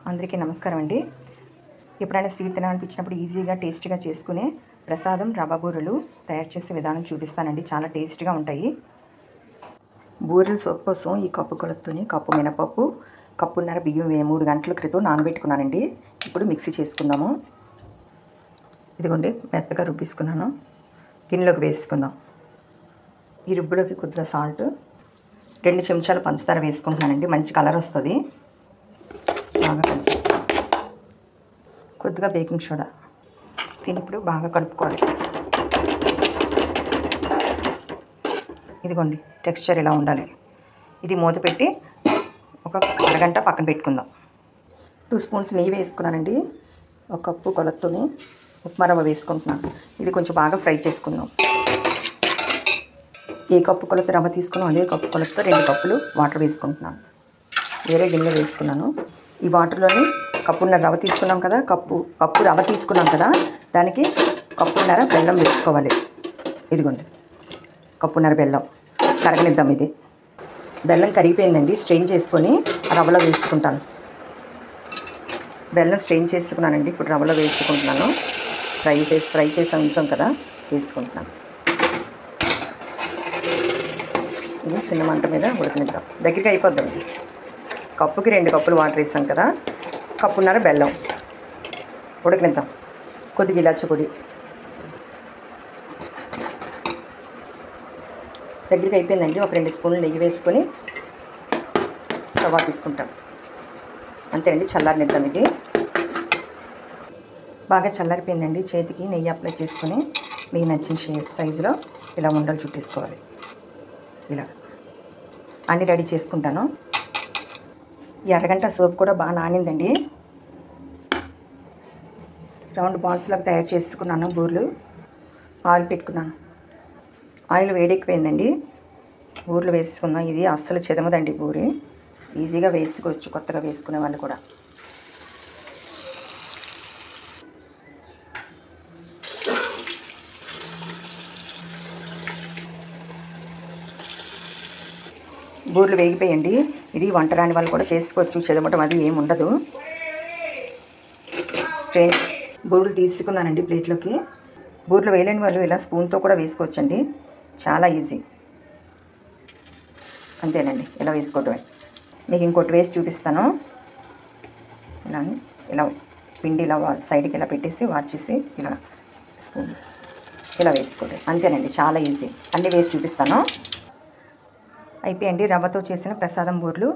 అందరికీ నమస్కారం అండి. ఎప్పుడైనా స్వీట్ తినాలనిపించినప్పుడు ఈజీగా టేస్టీగా చేసుకునే ప్రసాదం రవ్వ బూరెలు తయారు చేసే విధానం చూపిస్తానండి. చాలా టేస్టీగా ఉంటాయి. బూరెల సోప్ కోసం ఈ కప్పు కొలతతోని కప్పు మినపప్పు, కప్పున్నర బియ్యం 3 గంటల క్రితం నానబెట్టుకున్నానండి. ఇప్పుడు మిక్సీ చేసుకుందాము. ఇదిగోండి మెత్తగా రుబ్బేసుకున్నాను. గిన్నెలోకి వేసుకుందాం. ఈ రుబ్బులోకి కొద్దిగా సాల్ట్, 2 చెంచాలు పంచదార వేసుకుంటున్నానండి. మంచి కలర్ వస్తుంది. బాగా కలిపేస్తాం. కొద్దిగా బేకింగ్ సోడా ఇప్పుడు బాగా కలుపుకోవాలి. ఇదిగోండి టెక్స్చర్ ఇలా ఉండాలి. ఇది మూత పెట్టి ఒక అరగంట పక్కన పెట్టుకుందాం. 2 స్పూన్స్ నెయ్యి వేసుకున్నానండి. 1 కప్పు కొలతతోని ఉప్మా రవ్వ వేసుకుంటున్నాను. ఇది కొంచెం బాగా ఫ్రై చేసుకుందాం. ఏ కప్పు కొలత రవ్వ తీసుకున్నాం అదే కప్పు కొలతతో 2 కప్పులు వాటర్ వేసుకుంటున్నాను. వేరే గిన్నె వేసుకున్నాను. ఈ వాటర్లోని కప్పున్నర రవ్వ తీసుకున్నాం కదా, కప్పు రవ్వ తీసుకున్నాం కదా, దానికి కప్పున్నర బెల్లం వేసుకోవాలి. ఇదిగోండి కప్పున్నర బెల్లం కరగనిద్దాం. ఇది బెల్లం కరిగిపోయిందండి. స్ట్రెయిన్ చేసుకొని రవ్వలో వేసుకుంటాను. బెల్లం స్ట్రెయిన్ చేసుకున్నానండి. ఇప్పుడు రవ్వలో వేసుకుంటున్నాను. ఫ్రై చేసి ఉంచాం కదా, వేసుకుంటున్నాను. ఇది చిన్న మంట మీద ఉడకనిద్దాం. దగ్గరికి అయిపోద్దాం. కప్పుకి 2 కప్పులు వాటర్ వేసాం కదా, కప్పున్నర బెల్లం ఉడకనిద్దాం. కొద్దిగా ఇలాచి పొడి. దగ్గరికి అయిపోయిందండి. ఒక 2 స్పూన్లు నెయ్యి వేసుకొని స్టవ్ తీసుకుంటాం. అంతే అండి. చల్లారనిద్దాం. ఇది బాగా చల్లారిపోయిందండి. చేతికి నెయ్యి అప్లై చేసుకొని మీకు నచ్చిన సైజులో ఇలా ఉండలు చుట్టేసుకోవాలి. ఇలా అన్నీ రెడీ చేసుకుంటాను. ఈ అరగంట సోప్ కూడా బాగా నానిందండి. రౌండ్ బాల్స్లాగా తయారు చేసుకున్నాను. బూరెలు ఆయిల్ పెట్టుకున్నాను. ఆయిల్ వేడెక్కిపోయిందండి. బూరెలు వేసుకుందాం. ఇది అస్సలు చెదమదండి. బూరి ఈజీగా వేసుకోవచ్చు కొత్తగా వేసుకునే వాళ్ళు కూడా. బూరెలు వేగిపోయండి. ఇది వంట రాని వాళ్ళు కూడా చేసుకోవచ్చు. చెదమటం అది ఏమి ఉండదు. స్ట్రెయిన్ బూరెలు తీసుకున్నానండి ప్లేట్లోకి. బూరెలు వేయలేని వాళ్ళు ఇలా స్పూన్తో కూడా వేసుకోవచ్చండి. చాలా ఈజీ. అంతేనండి. ఇలా వేసుకోవటమే. మీకు ఇంకోటి వేసి చూపిస్తాను. ఇలా పిండి ఇలా సైడ్కి ఇలా పెట్టేసి వార్చేసి ఇలా స్పూన్ ఇలా వేసుకోవటం. అంతేనండి. చాలా ఈజీ. అన్నీ వేసి చూపిస్తాను. అయిపోయండి. రవ్వతో చేసిన ప్రసాదం బూరెలు